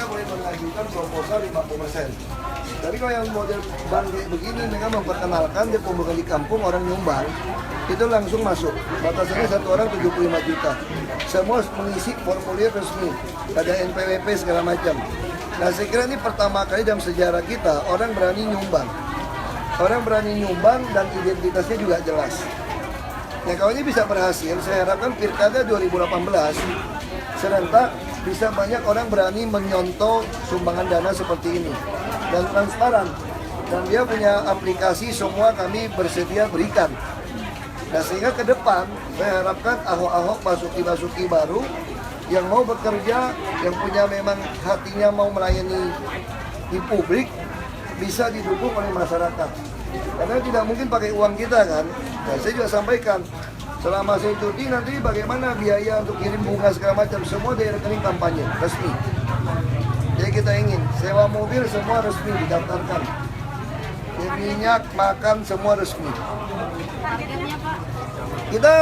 mereka boleh mengajukan proposal 50%. Tapi kalau yang model bank kayak begini, mereka memperkenalkan dia pembukaan di kampung, orang nyumbang, itu langsung masuk. Batasannya satu orang 75 juta. Semua mengisi formulir resmi, ada NPWP segala macam. Nah saya kira ini pertama kali dalam sejarah kita, orang berani nyumbang. Orang berani nyumbang dan identitasnya juga jelas. Ya kalau ini bisa berhasil, saya harapkan Pilkada 2018 serentak bisa banyak orang berani menyontoh sumbangan dana seperti ini dan transparan. Dan dia punya aplikasi, semua kami bersedia berikan. Nah sehingga ke depan saya harapkan Ahok-Ahok Basuki-Basuki baru yang mau bekerja, yang punya memang hatinya mau melayani di publik bisa didukung oleh masyarakat. Karena tidak mungkin pakai uang kita kan. Nah, saya juga sampaikan selama saya cuti nanti bagaimana biaya untuk kirim bunga segala macam semua dari rekening kampanye resmi. Jadi kita ingin sewa mobil semua resmi didaftarkan. Minyak, makan semua resmi. Targetnya Pak? Kita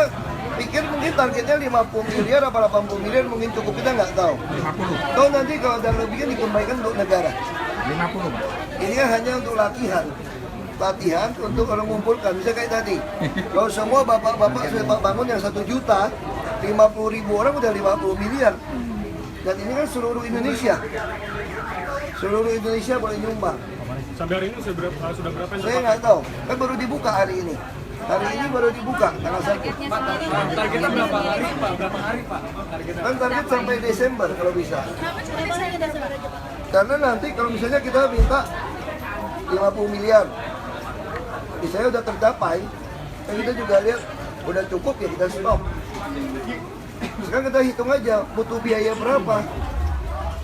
pikir mungkin targetnya 50 miliar apa 80 miliar mungkin cukup, kita nggak tahu. 50. Kalau nanti kalau ada lebihnya dikembalikan untuk negara. 50. Ini kan hanya untuk latihan untuk orang mengumpulkan. Bisa kayak tadi, kalau semua bapak-bapak sudah bangun yang 1 juta, 50.000 orang udah 50 miliar. Dan ini kan seluruh Indonesia. Seluruh Indonesia boleh nyumbang. Sampai hari ini sudah berapa yang Saya nggak tahu, kan baru dibuka hari ini. Hari ini baru dibuka tanggal 1. Targetnya berapa hari Pak? Berapa hari Pak? Kan target sampai Desember kalau bisa. Kenapa ceritanya tidak sebenarnya? Karena nanti kalau misalnya kita minta 50 miliar, misalnya udah tercapai, kan kita juga lihat udah cukup ya kita stop. Sekarang kita hitung aja butuh biaya berapa.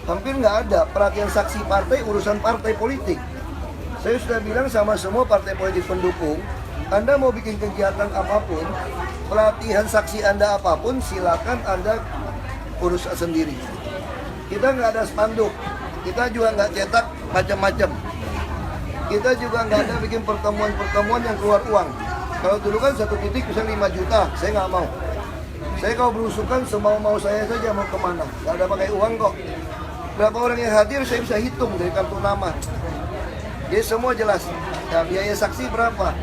Hampir nggak ada perhatian saksi partai, urusan partai politik. Saya sudah bilang sama semua partai politik pendukung, Anda mau bikin kegiatan apapun, pelatihan saksi Anda apapun, silakan Anda urus sendiri. Kita nggak ada spanduk, kita juga nggak cetak macam-macam. Kita juga nggak ada bikin pertemuan-pertemuan yang keluar uang. Kalau dulu kan satu titik bisa 5 juta, saya nggak mau. Saya kalau berusukan semau-mau saya saja mau kemana, nggak ada pakai uang kok. Berapa orang yang hadir saya bisa hitung dari kartu nama. Jadi semua jelas. Ya, biaya saksi berapa?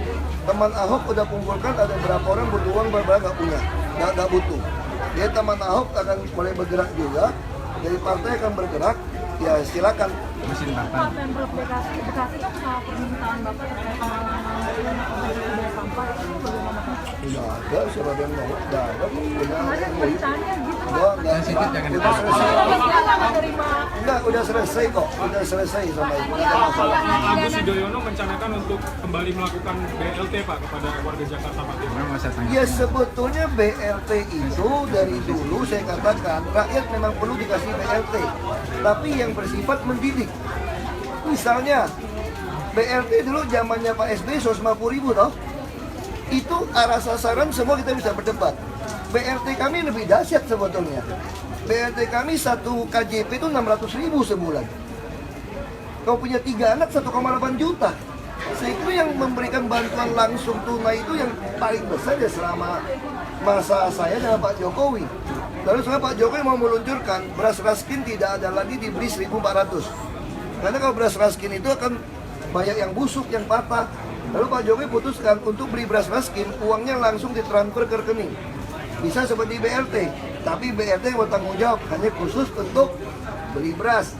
Teman Ahok udah kumpulkan ada berapa orang butuh uang, berapa nggak punya, nggak butuh. Jadi teman Ahok akan mulai bergerak juga. Dari partai akan bergerak. Ya silakan. Pak Pemprov Bekasi kan sama permintaan Bapak terkait dengan sampah itu bagaimana? Tidak ada, siapa yang mau? Tidak ada. Kemarin permintaannya gitu Pak. Udah selesai. Bapak nggak terima. Enggak, udah selesai kok. Udah selesai sama itu. Pak Agus Yudhoyono mencanakan untuk kembali melakukan BLT Pak kepada warga Jakarta Pak. Memang saya tanya. Ya sebetulnya BLT itu dari dulu saya katakan rakyat memang perlu dikasih BLT, tapi yang bersifat mendidik. Misalnya BLT dulu zamannya Pak SBY 150.000 toh, itu arah sasaran semua kita bisa berdebat. BLT kami lebih dahsyat sebetulnya. BLT kami 1 KJP itu 600.000 sebulan. Kau punya 3 anak 1,8 juta. Saya itu yang memberikan bantuan langsung tunai itu yang paling besar ya selama masa saya dengan Pak Jokowi. Lalu sekarang Pak Jokowi mau meluncurkan beras raskin tidak ada lagi dibeli 1.400. Karena kalau beras raskin itu akan banyak yang busuk, yang patah. Lalu Pak Jokowi putuskan untuk beli beras raskin, uangnya langsung ditransfer ke rekening. Bisa seperti BLT, tapi BLT yang bertanggung jawab hanya khusus untuk beli beras.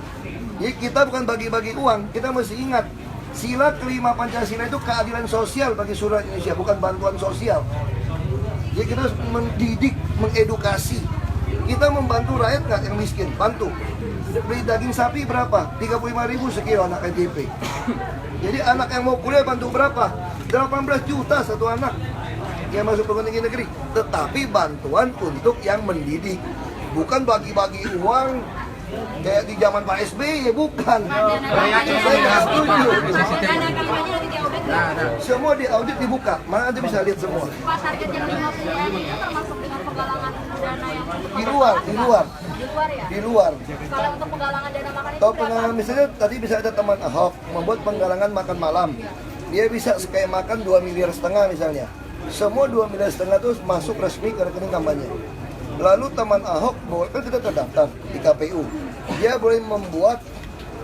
Jadi kita bukan bagi-bagi uang, kita mesti ingat sila kelima Pancasila itu keadilan sosial bagi seluruh Indonesia, bukan bantuan sosial. Jadi kita harus mendidik, mengedukasi. Kita membantu rakyat nggak yang miskin? Bantu. Beli daging sapi berapa? 35.000 sekilo anak KJP. Jadi anak yang mau kuliah bantu berapa? 18 juta satu anak yang masuk perguruan tinggi negeri. Tetapi bantuan untuk yang mendidik, bukan bagi-bagi uang kayak di zaman Pak SBY, ya bukan. Saya nggak setuju. Semua diaudit dibuka, mana Anda bisa lihat semua. Pak, target yang 5 miliar itu termasuk dengan penggalangan dana yang Di luar. Di luar ya? Di luar. Kalau untuk penggalangan dana makan itu Atau berapa? penggalangan misalnya tadi bisa ada teman Ahok membuat penggalangan makan malam. Dia bisa kayak makan 2,5 miliar misalnya. Semua 2,5 miliar itu masuk resmi ke rekening kampanye. Lalu teman Ahok boleh, kan kita terdaftar di KPU, dia boleh membuat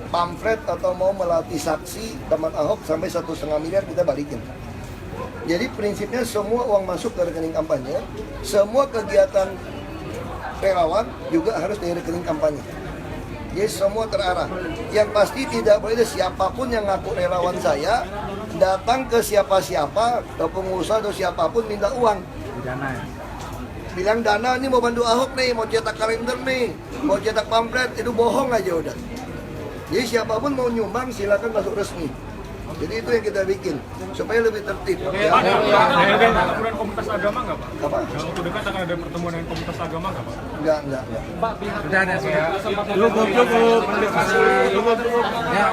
pamflet atau mau melatih saksi teman Ahok sampai 1,5 miliar kita balikin. Jadi prinsipnya semua uang masuk ke rekening kampanye, semua kegiatan relawan juga harus dari rekening kampanye. Jadi semua terarah. Yang pasti tidak boleh ada siapapun yang ngaku relawan saya datang ke siapa-siapa, ke pengusaha atau siapapun minta uang. Dana ya. Bilang dana ini mau bantu Ahok nih, mau cetak kalender nih, mau cetak pamflet, itu bohong aja udah. Jadi siapapun mau nyumbang silakan masuk resmi. Jadi itu yang kita bikin supaya lebih tertib. Ya. Pak, ada pertemuan komunitas agama nggak Pak? Apa? Dalam waktu dekat akan ada pertemuan dengan komunitas agama nggak Pak? Enggak. Sudah ada sudah. Cukup. Ya.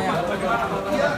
Ya,